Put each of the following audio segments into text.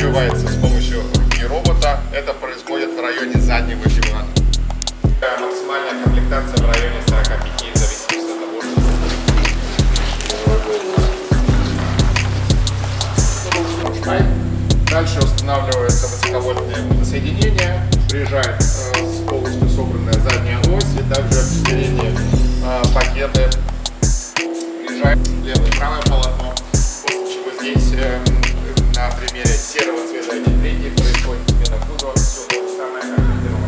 открывается с помощью руки робота. Это происходит в районе заднего дивана. Максимальная комплектация в районе 45, в зависимости от того, что... Дальше устанавливается высоковольтное водосоединение, приезжает полностью собранная задняя ось и также передние пакеты. Приезжает левое и правое полотно, после чего здесь на примере серого цвета этих передних происходит смена кузова, все то же самое, как в первом.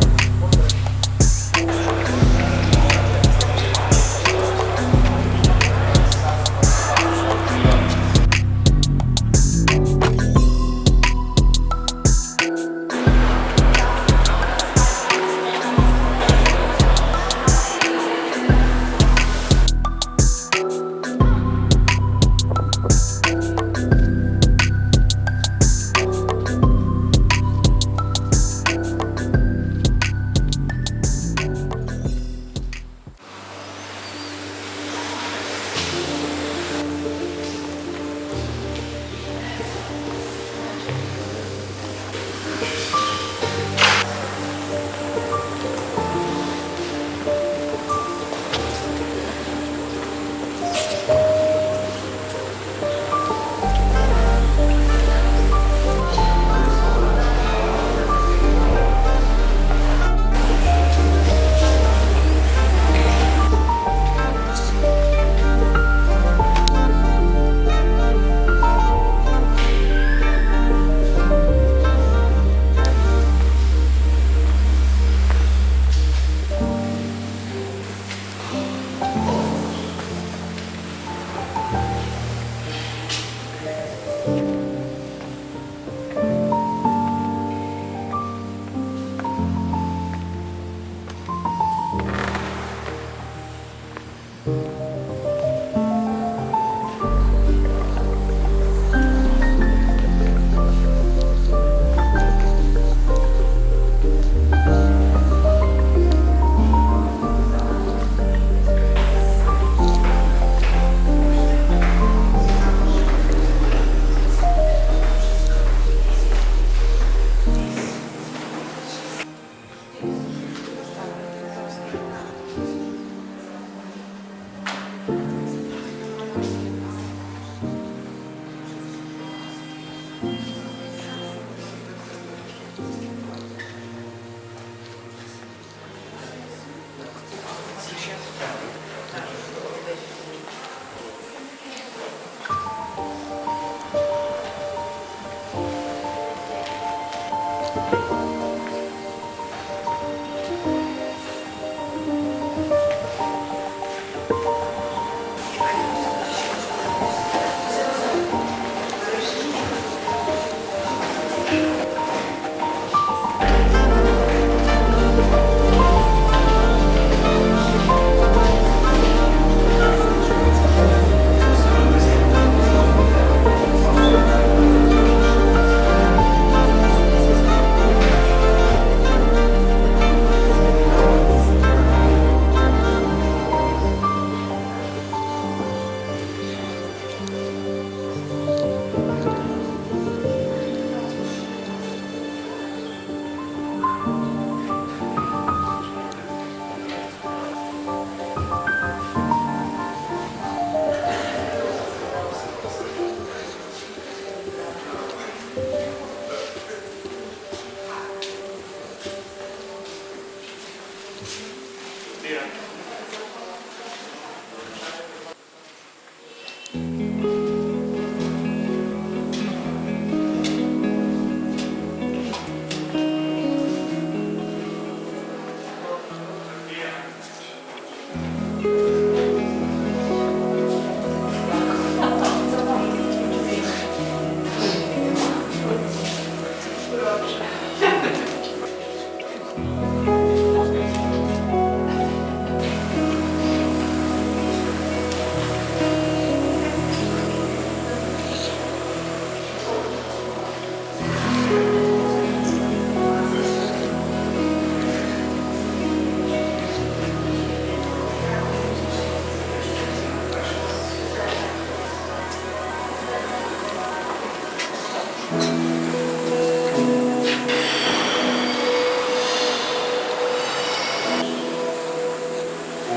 по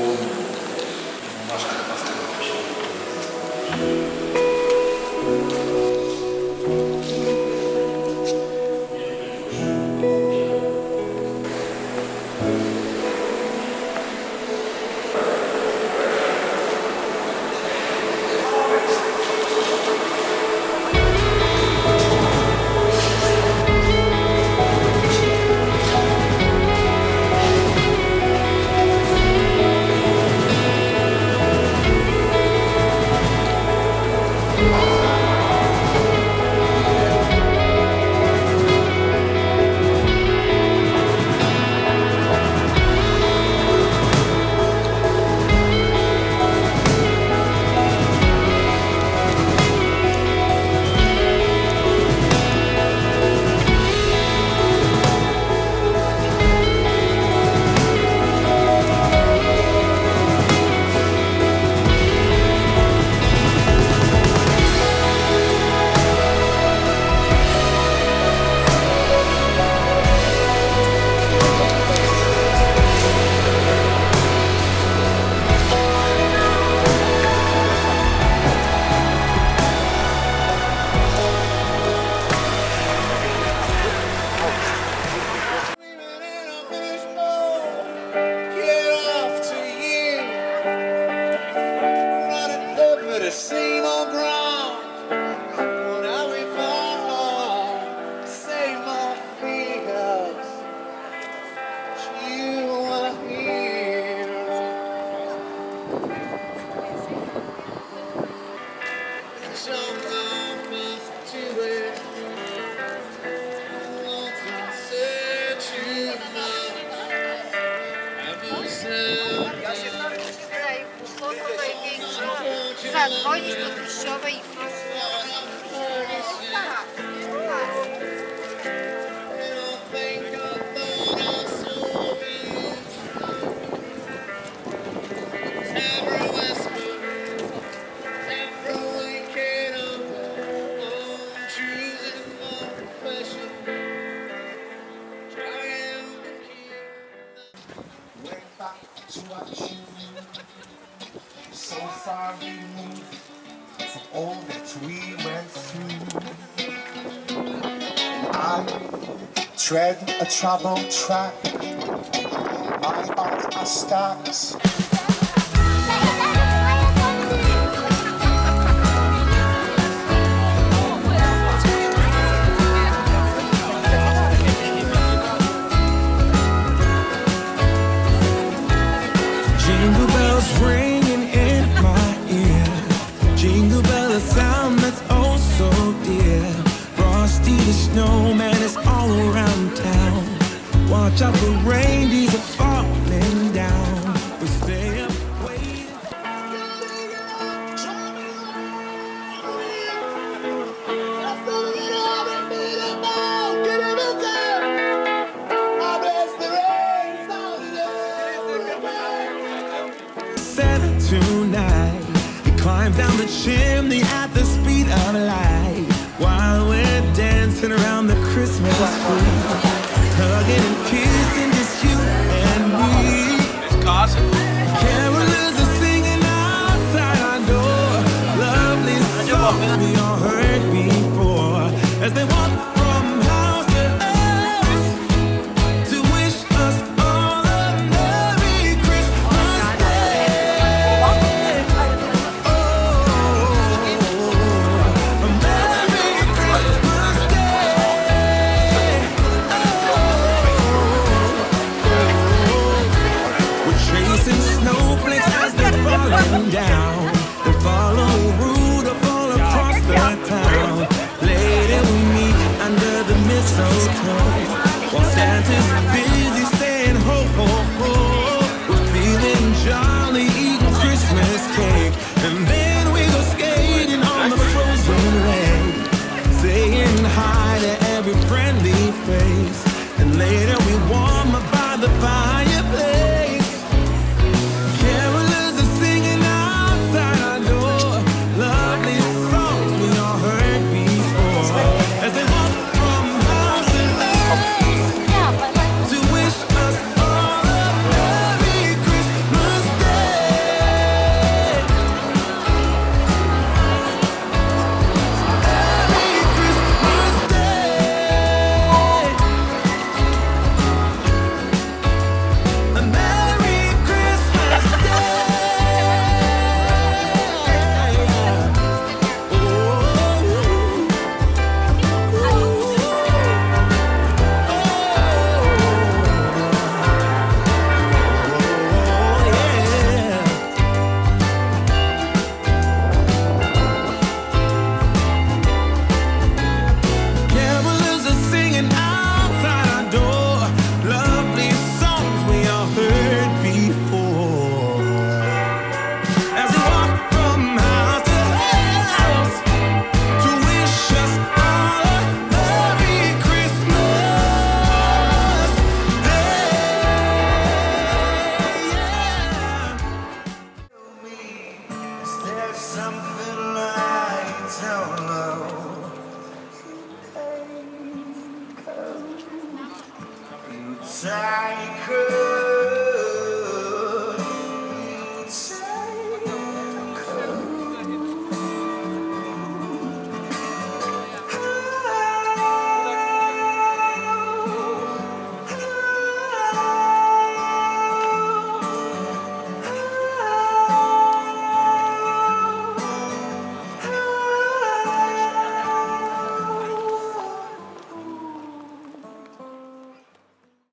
нашим катастрофам. Zadzwonić do teściowej i prosić. So far removed from all that we went through. I tread a troubled track. My heart are stars. Jingle bells ringing in my ear. Jingle bell, a sound that's oh so dear. Frosty the snowman is all around town. Watch out for reindeers are falling down. We stay up waiting. Santa tonight, he climbs down the chimney at the speed of light, while we're dancing around the Christmas tree, hugging and kissing just you and me. Carolers are singing outside our door, lovely songs we all heard before, as they walk from house to house to wish us all a Merry Christmas Day. Oh, a Merry Christmas Day. Oh, we're chasing snowflakes as they're falling down.